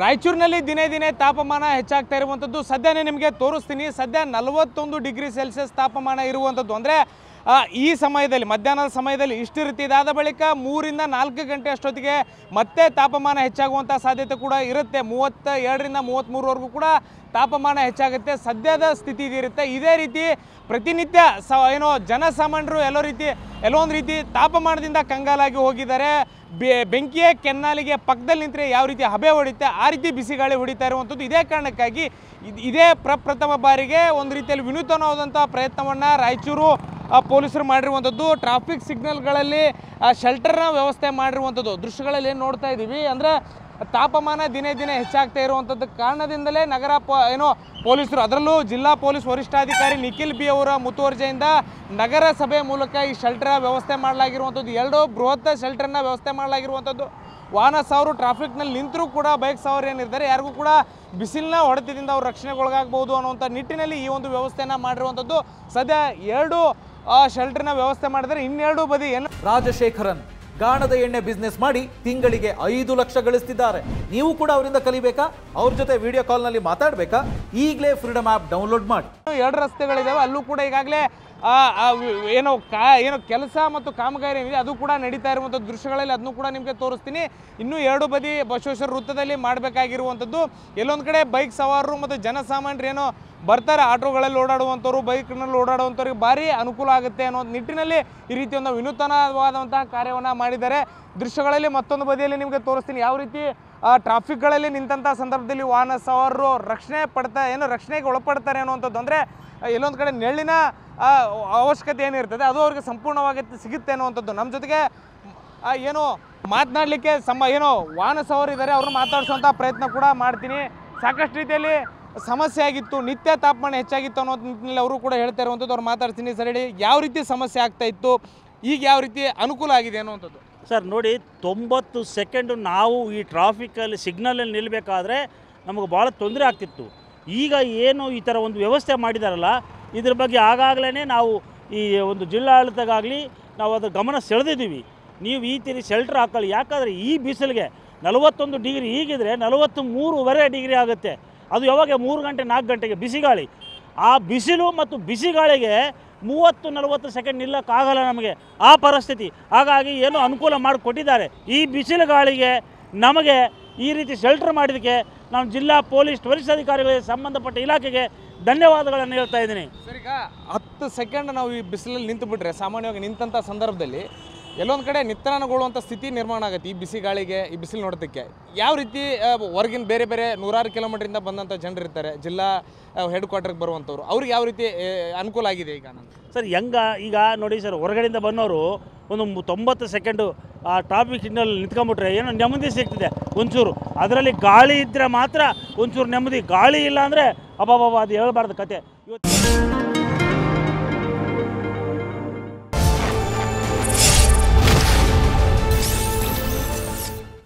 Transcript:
ರಾಯಚೂರಿನಲ್ಲಿ ದಿನೇ ದಿನೇ ತಾಪಮಾನ ಹೆಚ್ಚಾಗ್ತಾ ಇರುವಂಥದ್ದು ಸದ್ಯನೇ ನಿಮಗೆ ತೋರಿಸ್ತೀನಿ. ಸದ್ಯ 41 ಡಿಗ್ರಿ ಸೆಲ್ಸಿಯಸ್ ತಾಪಮಾನ ಇರುವಂಥದ್ದು. ಅಂದರೆ ಈ ಸಮಯದಲ್ಲಿ ಮಧ್ಯಾಹ್ನದ ಸಮಯದಲ್ಲಿ ಇಷ್ಟಿರುತ್ತೆ. ಇದಾದ ಬಳಿಕ 3 ರಿಂದ 4 ಗಂಟೆ ಅಷ್ಟೊತ್ತಿಗೆ ಮತ್ತೆ ತಾಪಮಾನ ಹೆಚ್ಚಾಗುವಂಥ ಸಾಧ್ಯತೆ ಕೂಡ ಇರುತ್ತೆ. 32 ರಿಂದ 33ವರೆಗೂ ಕೂಡ ತಾಪಮಾನ ಹೆಚ್ಚಾಗುತ್ತೆ. ಸದ್ಯದ ಸ್ಥಿತಿ ಇದಿರುತ್ತೆ. ಇದೇ ರೀತಿ ಪ್ರತಿನಿತ್ಯ ಏನೋ ಜನಸಾಮಾನ್ಯರು ಎಲ್ಲೋ ಒಂದು ರೀತಿ ತಾಪಮಾನದಿಂದ ಕಂಗಾಲಾಗಿ ಹೋಗಿದ್ದಾರೆ. ಬೆಂಕಿಯ ಕೆನ್ನಾಲಿಗೆ ಪಕ್ಕದಲ್ಲಿ ನಿಂತರೆ ಯಾವ ರೀತಿ ಹಬೆ ಹೊಡಿತೆ ಆ ರೀತಿ ಬಿಸಿಗಾಳಿ ಹೊಡಿತಾ ಇರುವಂಥದ್ದು. ಇದೇ ಕಾರಣಕ್ಕಾಗಿ ಇದೇ ಪ್ರಪ್ರಥಮ ಬಾರಿಗೆ ಒಂದು ರೀತಿಯಲ್ಲಿ ವಿನೂತನವಾದಂಥ ಪ್ರಯತ್ನವನ್ನು ರಾಯಚೂರು ಪೊಲೀಸರು ಮಾಡಿರುವಂಥದ್ದು. ಟ್ರಾಫಿಕ್ ಸಿಗ್ನಲ್ಗಳಲ್ಲಿ ಶೆಲ್ಟರ್ನ ವ್ಯವಸ್ಥೆ ಮಾಡಿರುವಂಥದ್ದು ದೃಶ್ಯಗಳಲ್ಲಿ ಏನು ನೋಡ್ತಾ ಇದ್ದೀವಿ. ಅಂದರೆ ತಾಪಮಾನ ದಿನೇ ದಿನೇ ಹೆಚ್ಚಾಗ್ತಾ ಇರುವಂಥದ್ದು ಕಾರಣದಿಂದಲೇ ನಗರ ಪೊಲೀಸರು, ಅದರಲ್ಲೂ ಜಿಲ್ಲಾ ಪೊಲೀಸ್ ವರಿಷ್ಠಾಧಿಕಾರಿ ನಿಖಿಲ್ ಬಿ ಅವರ ಮುತುವರ್ಜಿಯಿಂದ ನಗರಸಭೆ ಮೂಲಕ ಈ ಶೆಲ್ಟರ್ ವ್ಯವಸ್ಥೆ ಮಾಡಲಾಗಿರುವಂಥದ್ದು. 2 ಬೃಹತ್ ಶೆಲ್ಟರ್ನ ವ್ಯವಸ್ಥೆ ಮಾಡಲಾಗಿರುವಂಥದ್ದು. ವಾಹನ ಸವಾರರು ಟ್ರಾಫಿಕ್ನಲ್ಲಿ ನಿಂತರೂ ಕೂಡ ಬೈಕ್ ಸವಾರಿ ಏನಿರ್ತಾರೆ ಯಾರಿಗೂ ಕೂಡ ಬಿಸಿಲಿನ ಹೊಡೆತದಿಂದ ಅವ್ರು ರಕ್ಷಣೆಗೊಳಗಾಗಬಹುದು ಅನ್ನುವಂಥ ನಿಟ್ಟಿನಲ್ಲಿ ಈ ಒಂದು ವ್ಯವಸ್ಥೆಯನ್ನು ಮಾಡಿರುವಂಥದ್ದು. ಸದ್ಯ 2 ಶೆಲ್ಟರ್ನ ವ್ಯವಸ್ಥೆ ಮಾಡಿದರೆ ಇನ್ನೆರಡು ಬದಿ ರಾಜಶೇಖರನ್ ಗಾಣದ ಎಣ್ಣೆ ಬಿಸ್ನೆಸ್ ಮಾಡಿ ತಿಂಗಳಿಗೆ 5 ಲಕ್ಷ ಗಳಿಸ್ತಿದ್ದಾರೆ. ನೀವು ಕೂಡ ಅವರಿಂದ ಕಲಿಬೇಕಾ? ಅವ್ರ ಜೊತೆ ವಿಡಿಯೋ ಕಾಲ್ನಲ್ಲಿ ಮಾತಾಡಬೇಕಾ? ಈಗಲೇ ಫ್ರೀಡಮ್ ಆ್ಯಪ್ ಡೌನ್ಲೋಡ್ ಮಾಡಿ. 2 ರಸ್ತೆಗಳಿದ್ದಾವೆ. ಅಲ್ಲೂ ಕೂಡ ಈಗಾಗಲೇ ಏನೋ ಕೆಲಸ ಮತ್ತು ಕಾಮಗಾರಿ ಏನಿದೆ ಅದು ಕೂಡ ನಡೀತಾ ಇರುವಂಥ ದೃಶ್ಯಗಳಲ್ಲಿ ಅದನ್ನು ಕೂಡ ನಿಮಗೆ ತೋರಿಸ್ತೀನಿ. ಇನ್ನೂ 2 ಬದಿ ಬಸವೇಶ್ವರ ವೃತ್ತದಲ್ಲಿ ಮಾಡಬೇಕಾಗಿರುವಂಥದ್ದು. ಎಲ್ಲೊಂದು ಕಡೆ ಬೈಕ್ ಸವಾರರು ಮತ್ತು ಜನಸಾಮಾನ್ಯರು ಏನೋ ಬರ್ತಾರೆ, ಆಟೋಗಳಲ್ಲಿ ಓಡಾಡುವಂಥವ್ರು, ಬೈಕ್ನಲ್ಲಿ ಓಡಾಡುವಂಥವ್ರಿಗೆ ಭಾರಿ ಅನುಕೂಲ ಆಗುತ್ತೆ ಅನ್ನೋ ನಿಟ್ಟಿನಲ್ಲಿ ಈ ರೀತಿ ಒಂದು ವಿನೂತನವಾದಂತಹ ಕಾರ್ಯವನ್ನು ಮಾಡಿದ್ದಾರೆ. ದೃಶ್ಯಗಳಲ್ಲಿ ಮತ್ತೊಂದು ಬದಿಯಲ್ಲಿ ನಿಮಗೆ ತೋರಿಸ್ತೀನಿ ಯಾವ ರೀತಿ ಟ್ರಾಫಿಕ್ಗಳಲ್ಲಿ ನಿಂತಹ ಸಂದರ್ಭದಲ್ಲಿ ವಾಹನ ಸವಾರರು ರಕ್ಷಣೆಗೆ ಒಳಪಡ್ತಾರೆ ಅನ್ನುವಂಥದ್ದು. ಅಂದರೆ ಎಲ್ಲೊಂದು ಕಡೆ ನೆರಳಿನ ಅವಶ್ಯಕತೆ ಏನಿರ್ತದೆ ಅದು ಅವ್ರಿಗೆ ಸಂಪೂರ್ಣವಾಗಿ ಸಿಗುತ್ತೆ ಅನ್ನುವಂಥದ್ದು. ನಮ್ಮ ಜೊತೆಗೆ ಮಾತನಾಡಲಿಕ್ಕೆ ವಾಹನ ಸವಾರರು ಇದ್ದಾರೆ, ಅವ್ರನ್ನ ಮಾತಾಡಿಸುವಂಥ ಪ್ರಯತ್ನ ಕೂಡ ಮಾಡ್ತೀನಿ. ಸಾಕಷ್ಟು ರೀತಿಯಲ್ಲಿ ಸಮಸ್ಯೆ ಆಗಿತ್ತು, ನಿತ್ಯ ತಾಪಮಾನ ಹೆಚ್ಚಾಗಿತ್ತು ಅನ್ನೋ ನಿಟ್ಟಿನಲ್ಲಿ ಅವರು ಕೂಡ ಹೇಳ್ತಾ ಇರುವಂಥದ್ದು. ಅವ್ರು ಮಾತಾಡ್ತೀನಿ. ಸರ್ ಹೇಳಿ, ಯಾವ ರೀತಿ ಸಮಸ್ಯೆ ಆಗ್ತಾ ಇತ್ತು, ಈಗ ಯಾವ ರೀತಿ ಅನುಕೂಲ ಆಗಿದೆ ಅನ್ನುವಂಥದ್ದು? ಸರ್ ನೋಡಿ, 90 ಸೆಕೆಂಡು ನಾವು ಈ ಟ್ರಾಫಿಕಲ್ಲಿ ಸಿಗ್ನಲಲ್ಲಿ ನಿಲ್ಲಬೇಕಾದ್ರೆ ನಮಗೆ ಭಾಳ ತೊಂದರೆ ಆಗ್ತಿತ್ತು. ಈಗ ಏನು ಈ ಥರ ಒಂದು ವ್ಯವಸ್ಥೆ ಮಾಡಿದಾರಲ್ಲ, ಇದ್ರ ಬಗ್ಗೆ ಆಗಾಗಲೇ ನಾವು ಈ ಒಂದು ಜಿಲ್ಲಾಡಳಿತಕ್ಕಾಗಲಿ ನಾವು ಅದ್ರ ಗಮನ ಸೆಳೆದಿದ್ದೀವಿ. ನೀವು ಈ ರೀತಿ ಶೆಲ್ಟರ್ ಹಾಕೊಳ್ಳಿ. ಯಾಕಂದರೆ ಈ ಬಿಸಿಲಿಗೆ 41 ಡಿಗ್ರಿ ಹೀಗಿದ್ರೆ 43.5 ಡಿಗ್ರಿ ಆಗುತ್ತೆ. ಅದು ಯಾವಾಗ 3 ಗಂಟೆ 4 ಗಂಟೆಗೆ ಬಿಸಿಗಾಳಿ. ಆ ಬಿಸಿಲು ಮತ್ತು ಬಿಸಿಗಾಳಿಗೆ 30-40 ಸೆಕೆಂಡ್ ನಿಲ್ಲಕ್ಕಾಗಲ್ಲ ನಮಗೆ, ಆ ಪರಿಸ್ಥಿತಿ. ಹಾಗಾಗಿ ಏನೋ ಅನುಕೂಲ ಮಾಡಿಕೊಟ್ಟಿದ್ದಾರೆ. ಈ ಬಿಸಿಲು ಗಾಳಿಗೆ ನಮಗೆ ಈ ರೀತಿ ಶೆಲ್ಟರ್ ಮಾಡಿದ್ದಕ್ಕೆ ನಾನು ಜಿಲ್ಲಾ ಪೊಲೀಸ್ ವರಿಷ್ಠಾಧಿಕಾರಿಗಳಿಗೆ, ಸಂಬಂಧಪಟ್ಟ ಇಲಾಖೆಗೆ ಧನ್ಯವಾದಗಳನ್ನು ಹೇಳ್ತಾ ಇದ್ದೀನಿ. ಸರ್, ಈಗ 10 ಸೆಕೆಂಡ್ ನಾವು ಈ ಬಿಸಿಲಲ್ಲಿ ನಿಂತು ಬಿಟ್ರೆ, ಸಾಮಾನ್ಯವಾಗಿ ನಿಂತಹ ಸಂದರ್ಭದಲ್ಲಿ ಎಲ್ಲೊಂದು ಕಡೆ ನಿತ್ರಾಣಗೊಳ್ಳುವಂಥ ಸ್ಥಿತಿ ನಿರ್ಮಾಣ ಆಗುತ್ತೆ. ಈ ಬಿಸಿ ಗಾಳಿಗೆ, ಈ ಬಿಸಿಲು ನೋಡೋದಕ್ಕೆ ಯಾವ ರೀತಿ ಹೊರಗಿನ ಬೇರೆ ಬೇರೆ 100 ಕಿಲೋಮೀಟ್ರಿಂದ ಬಂದಂಥ ಜನರು ಇರ್ತಾರೆ, ಜಿಲ್ಲಾ ಹೆಡ್ ಕ್ವಾರ್ಟರ್ಗೆ ಬರುವಂಥವ್ರು, ಅವ್ರಿಗೆ ಯಾವ ರೀತಿ ಅನುಕೂಲ ಆಗಿದೆ ಈಗ? ಸರ್ ಈಗ ನೋಡಿ ಸರ್, ಹೊರಗಡೆಯಿಂದ ಬಂದವರು ಒಂದು 90 ಸೆಕೆಂಡು ಆ ಟ್ರಾಫಿಕ್ ಸಿಗ್ನಲ್ ನಿಂತ್ಕೊಂಡ್ಬಿಟ್ರೆ ಏನೋ ನೆಮ್ಮದಿ ಸಿಗ್ತಿದೆ ಒಂಚೂರು. ಅದರಲ್ಲಿ ಗಾಳಿ ಇದ್ದರೆ ಮಾತ್ರ ಒಂಚೂರು ನೆಮ್ಮದಿ. ಗಾಳಿ ಇಲ್ಲ ಅಂದರೆ ಅದು ಹೇಳಬಾರ್ದು ಕತೆ ಇವತ್ತು.